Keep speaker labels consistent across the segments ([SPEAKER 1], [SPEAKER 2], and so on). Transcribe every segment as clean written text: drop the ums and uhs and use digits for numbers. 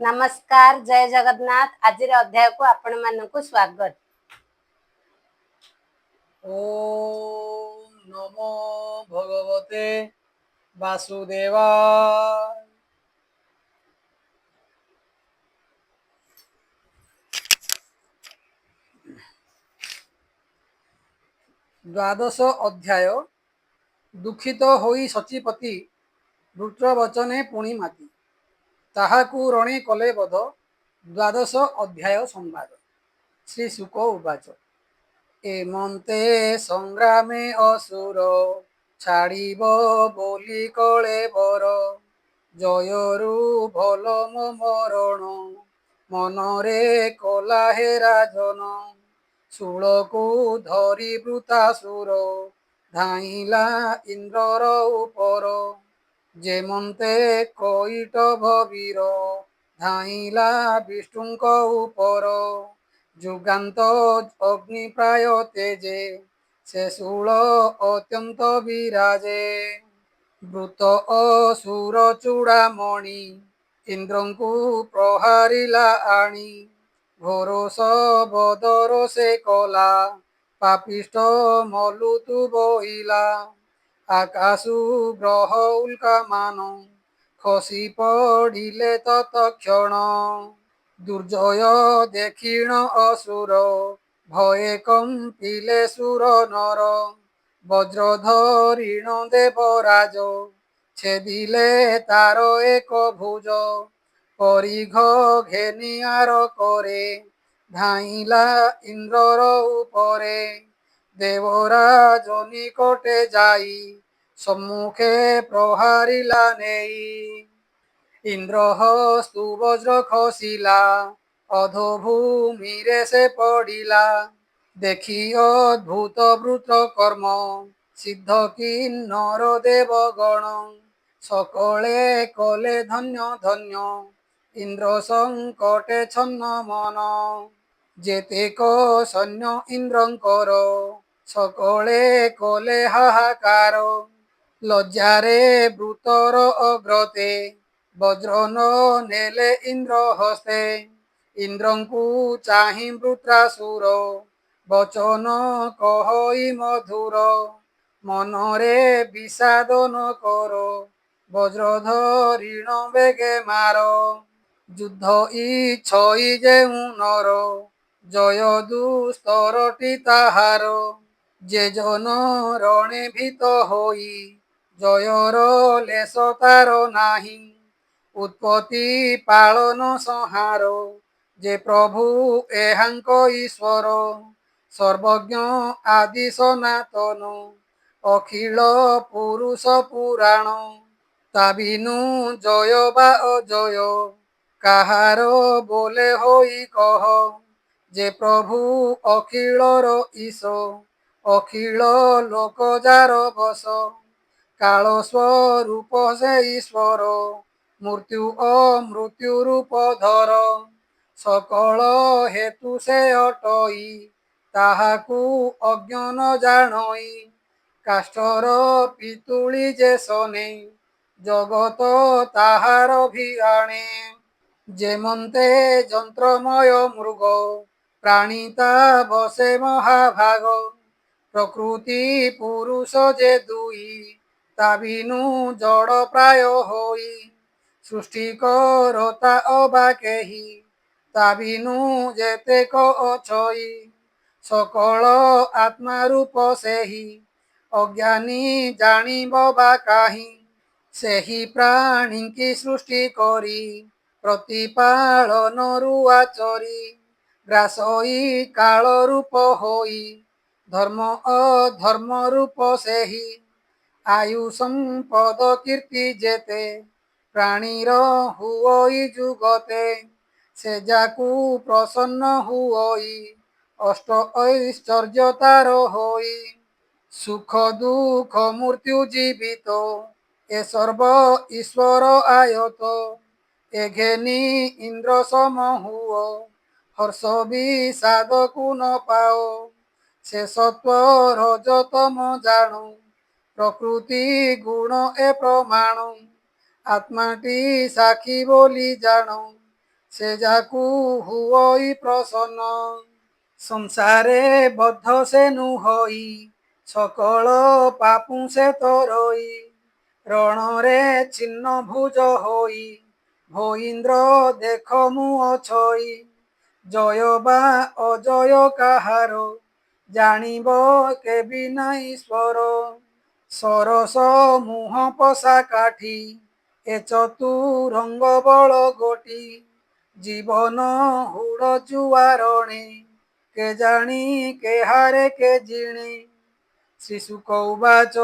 [SPEAKER 1] नमस्कार जय जगन्नाथ। आज अध्याय को आपण मानक स्वागत।
[SPEAKER 2] ओम नमो भगवते वासुदेवाय। द्वादश अध्याय दुखित होई सचिपति वृत्रवचने पुणी माती ताहाकु रणे कले बध। द्वादश अध्याय संवाद। श्री शुक उवाच एमन्ते संग्रामे असुर छाड़िब बोली कले बर जयरु भल मो मरण मनरे कला हे राजन शूलकु धरी वृतासुर धाइला इंद्रर उपर जेमन्ते कईटभ वीर धाइला विष्णुଙ୍କ उपर जुगान्त अग्नि प्राय तेजे से शूल अत्यंत विराजे वृत असुर चूड़ामणि इंद्रଙ୍କୁ प्रहारिला आणी घोरोस बदर से कला पापिष्ट मलुतु बहिला आकाशु ग्रह उल्का मान खसी पड़िले तत्क्षण दुर्जय देखिण असुर भये कंपिले सुर नर वज्र धरिण देवराज छेदिले तार एक भुज परिघ घेनियार करे धाइला इंद्रर उपरे देवराज निकटे जाई सम्मुखे प्रहारिला नेई इंद्र हस्तु वज्र खसिला अधोभूमिरे से पड़िला देखी अद्भुत वृत्र कर्म सिद्ध किन्नर देवगण सकले कले धन्य धन्य इंद्र संकटे छन्न मन जेतेक सैन्य इंद्रंकर सकले कले हाहाकार लज्जारे वृतर अग्रते वज्र न नेले इंद्र हस्ते इंद्रंकु चाहि वृत्रासुर वचन कहई मधुर मनरे विषाद न कर वज्र धरिण बेगे मार युद्ध इच्छई जेउ नर जय दुस्तरटी ताहार जे जन रणे भीत होई जयर लेश तार नाही उत्पत्ति पालन संहार जे प्रभु एहांक ईश्वर सर्वज्ञ आदि सनातन अखिल पुरुष पुराण ताबिनु जय बा अजय काहार बोले होई कह जे प्रभु अखिलर ईश अखिल लोक जार बस काल स्वरूप से ईश्वर मृत्यु अमृत्यु रूप धर सकल हेतु से अटई ताहाकु अज्ञान जानई काष्ठर पितुली जे सने जगत ताहार भिआणे जेमन्ते यंत्रमय मृग प्राणिता बसे महाभाग प्रकृति पुरुष जे दुई ताबिनु जड़ प्राय होई सृष्टि करता अबा केही ताबिनु जेतेक अछई सकल आत्मा रूप सेही अज्ञानी जानिब बा काहि सेही प्राणी की सृष्टि करी प्रतिपालन रुआचरी ग्रासई काल रूप होई धर्म अधर्म रूप सेही आयु संपद कीर्ति जेते प्राणीर हुई जुगते से जाकू प्रसन्न हुई अष्ट ऐश्चर्य तार होई सुख दुख मृत्यु जीवित ए सर्व ईश्वर आयत ए घेनी इंद्र सम हुओ हर्ष विषाद को न पाओ से सत्व रजतम जानो प्रकृति गुण ए प्रमाण आत्माटी साखी बोली जानो ସେ ଯାକୁ ହୁଅଇ ପ୍ରସନ୍ନ। ସଂସାରେ ବଦ୍ଧ ସେ ନୁହଇ, ସକଳ ପାପୁ ସେ ତରଇ। ରଣରେ ଛିନ୍ନ ଭୁଜ ହୋଇ, ଭଇନ୍ଦ୍ର ଦେଖ ମୁଁ ଅଛଇ। ଜୟ ବା ଅଜୟ କାହାର, ଜାଣିବ କେବି ନାଇଁ ଈଶ୍ୱର। ସରସ ମୁହଁ ପଶା କାଠି, ଏ ଚତୁରଙ୍ଗ ବଳ ଗୋଟି। ଜୀବନ ହୁଡ଼ ଜୁଆରଣେ, କେଜାଣି କେହାରେ କେ ଜିଣେ। ଶ୍ରୀଶୁକ ଉବାଚ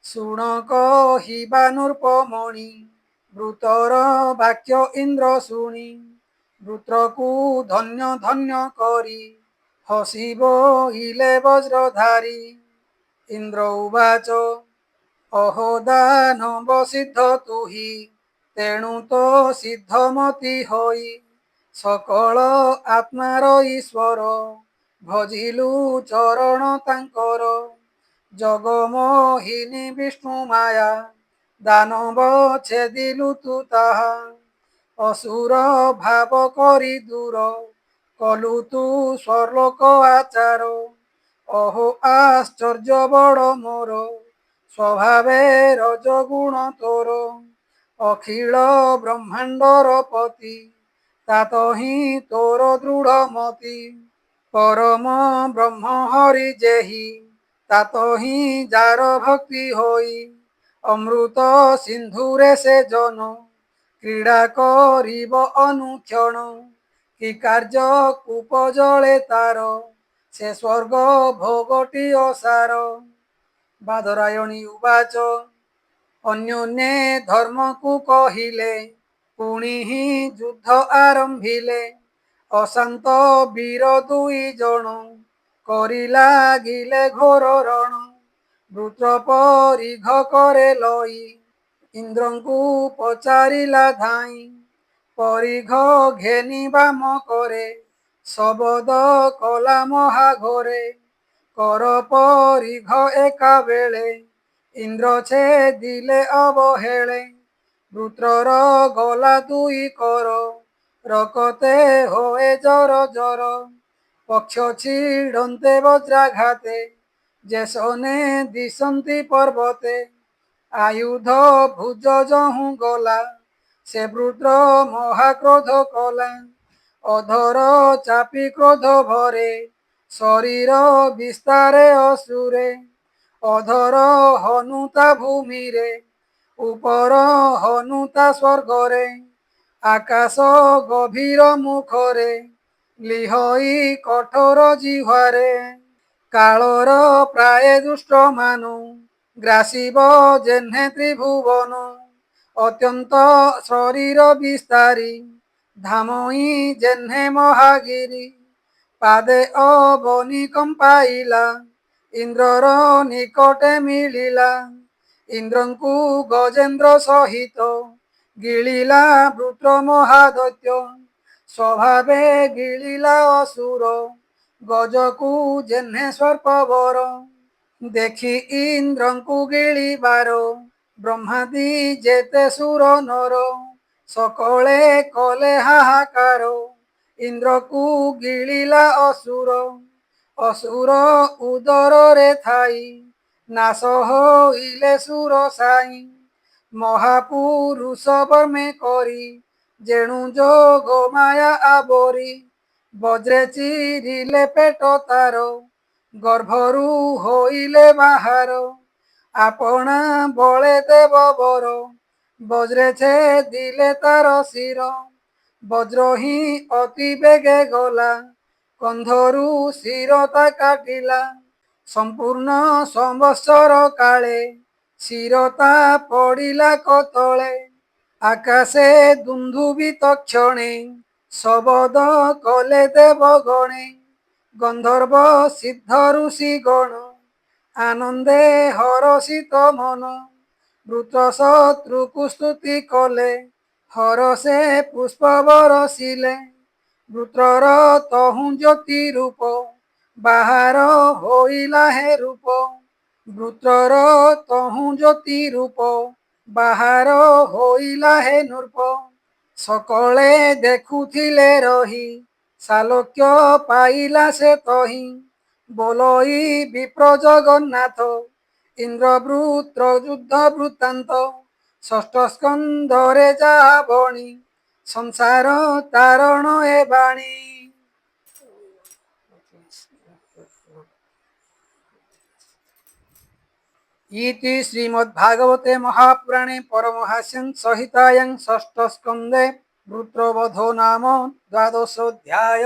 [SPEAKER 2] ଶୁଣ କହିବା ନୃପମଣି, ବୃତର ବାକ୍ୟ ଇନ୍ଦ୍ର ଶୁଣି। ବୃତ୍ରକୁ ଧନ୍ୟ ଧନ୍ୟ କରି, ହସି ବୋଇଲେ ବଜ୍ରଧାରୀ। ଇନ୍ଦ୍ର ଉବାଚ ଅହୋ ଦାନବ ସିଦ୍ଧ ତୁହି, ତେଣୁ ତ ସିଦ୍ଧମତି ହୋଇ। ସକଳ ଆତ୍ମାର ଈଶ୍ୱର, ଭଜିଲୁ ଚରଣ ତାଙ୍କର। ଜଗମୋହିନୀ ବିଷ୍ଣୁ ମାୟା, ଦାନବ ଛେଦିଲୁ ତୁ ତାହା। ଅସୁର ଭାବ କରି ଦୂର, କଲୁ ତୁ ସ୍ୱର୍ଲୋକ ଆଚାର। ଅହୋ ଆଶ୍ଚର୍ଯ୍ୟ ବଡ଼ ମୋର, ସ୍ୱଭାବେ ରଜଗୁଣ ତୋର। ଅଖିଳ ବ୍ରହ୍ମାଣ୍ଡର ପତି, ତାତହିଁ ତୋର ଦୃଢ଼ ମତି। ପରମ ବ୍ରହ୍ମ ହରି ଯେହି, ତାତହିଁ ଯାର ଭକ୍ତି ହୋଇ। ଅମୃତ ସିନ୍ଧୁରେ ସେ ଜନ, କ୍ରୀଡ଼ା କରିବ ଅନୁକ୍ଷଣ। କି କାର୍ଯ୍ୟ କୂପ ଜଳେ ତାର, ସେ ସ୍ୱର୍ଗ ଭୋଗଟି ଅସାର। ବାଦରାୟଣୀ ଉବାଚ ଅନ୍ୟୋନ୍ୟେ ଧର୍ମକୁ କହିଲେ, ପୁଣି ହିଁ ଯୁଦ୍ଧ ଆରମ୍ଭିଲେ। ଅଶାନ୍ତ ବୀର ଦୁଇ ଜଣ, କରି ଲାଗିଲେ ଘୋର ରଣ। ବୃତ୍ର ପରିଘ କରେ ଲଇ, ଇନ୍ଦ୍ରଙ୍କୁ ପଚାରିଲା ଧାଇଁ। ପରିଘ ଘେନି ବାମ କରେ, ଶବଦ କଲା ମହାଘୋରେ। କର ପରିଘ ଏକାବେଳେ, ଇନ୍ଦ୍ର ଛେଦିଲେ ଅବହେଳେ। ବୃତ୍ରର ଗଲା ଦୁଇ କର, ରକତେ ହୋଏ ଜର ଜର। ପକ୍ଷ ଛିଡ଼ନ୍ତେ ବଜ୍ରାଘାତେ, ଯେସନେ ଦିଶନ୍ତି ପର୍ବତେ। ଆୟୁଧ ଭୁଜ ଯହୁଁ ଗଲା, ସେ ବୃତ୍ର ମହାକ୍ରୋଧ କଲା। ଅଧର ଚାପି କ୍ରୋଧ ଭରେ, ଶରୀର ବିସ୍ତାରେ ଅଶ୍ରୁରେ। ଅଧର ହନୁତା ଭୂମିରେ, ଉପର ହନୁତା ସ୍ୱର୍ଗରେ। ଆକାଶ ଗଭୀର ମୁଖରେ, ଲିହଇ କଠୋର ଜିହ୍ୱାରେ। କାଳର ପ୍ରାୟ ଦୁଷ୍ଟ ମାନୁ, ଗ୍ରାସିବ ଯେହ୍ନେ ତ୍ରିଭୁବନ। ଅତ୍ୟନ୍ତ ଶରୀର ବିସ୍ତାରୀ, ଧାମଇ ଯେହ୍ନେ ମହାଗିରି। ପାଦେ ଅବନୀ କମ୍ପାଇଲା, ଇନ୍ଦ୍ରର ନିକଟେ ମିଳିଲା। ଇନ୍ଦ୍ରଙ୍କୁ ଗଜେନ୍ଦ୍ର ସହିତ, ଗିଳିଲା ବୃତ୍ର ମହାଦୈତ୍ୟ। ସ୍ୱଭାବେ ଗିଳିଲା ଅସୁର, ଗଜକୁ ଯେହ୍ନେ ସର୍ପବର। ଦେଖି ଇନ୍ଦ୍ରଙ୍କୁ ଗିଳିବାର, ବ୍ରହ୍ମାଦି ଯେତେ ସୁର ନର। ସକଳେ କଲେ ହାହାକାର, ଇନ୍ଦ୍ରକୁ ଗିଳିଲା ଅସୁର। ଅସୁର ଉଦରରେ ଥାଇ, ନାଶ ହୋଇଲେ ସୁର ସାଇ। ମହାପୁରୁଷ ବର୍ମେ କରି, ଯେଣୁ ଯୋଗ ମାୟା ଆବୋରି। ବଜ୍ରେ ଚିରିଲେ ପେଟ ତାର, ଗର୍ଭରୁ ହୋଇଲେ ବାହାର। ଆପଣା ବଳେ ଦେବ ବର, ବଜ୍ରେ ଛେଦିଲେ ତାର ଶିର। ବଜ୍ର ହିଁ ଅତି ବେଗେ ଗଲା, କନ୍ଧରୁ ଶିର ତା କାଟିଲା। ସମ୍ପୂର୍ଣ୍ଣ ସଂବତ୍ସର କାଳେ, ଶିର ତା ପଡ଼ିଲା କତଳେ। ଆକାଶେ ଦୁନ୍ଦୁଭି ତକ୍ଷଣେ, ଶବଦ କଲେ ଦେବଗଣେ। ଗନ୍ଧର୍ବ ସିଦ୍ଧ ଋଷି ଗଣ, ଆନନ୍ଦେ ହରଷିତ ମନ। ବୃତ୍ର ଶତ୍ରୁକୁ ସ୍ତୁତି କଲେ, ହରଷେ ପୁଷ୍ପ ବରଷିଲେ। ବୃତ୍ରର ତହୁଁ ଜ୍ୟୋତି ରୂପ, ବାହାର ହୋଇଲା ହେ ରୂପ। ବୃତ୍ରର ତହୁଁ ଜ୍ୟୋତି ରୂପ, ବାହାର ହୋଇଲା ହେ ନୃପ। सकले देखुथिले रही सालोक्य पाइला से तही बोलई विप्र जगन्नाथ इंद्रवृत्र युद्ध वृत्तांत षष्ठ स्कंदरे जहा बणी संसार तारण ए बाणी। इति श्रीमद्भागवते महापुराणे परमहास्यं संहितायां षष्ठ स्कंदे वृत्रवधो नाम द्वादशोऽध्याय।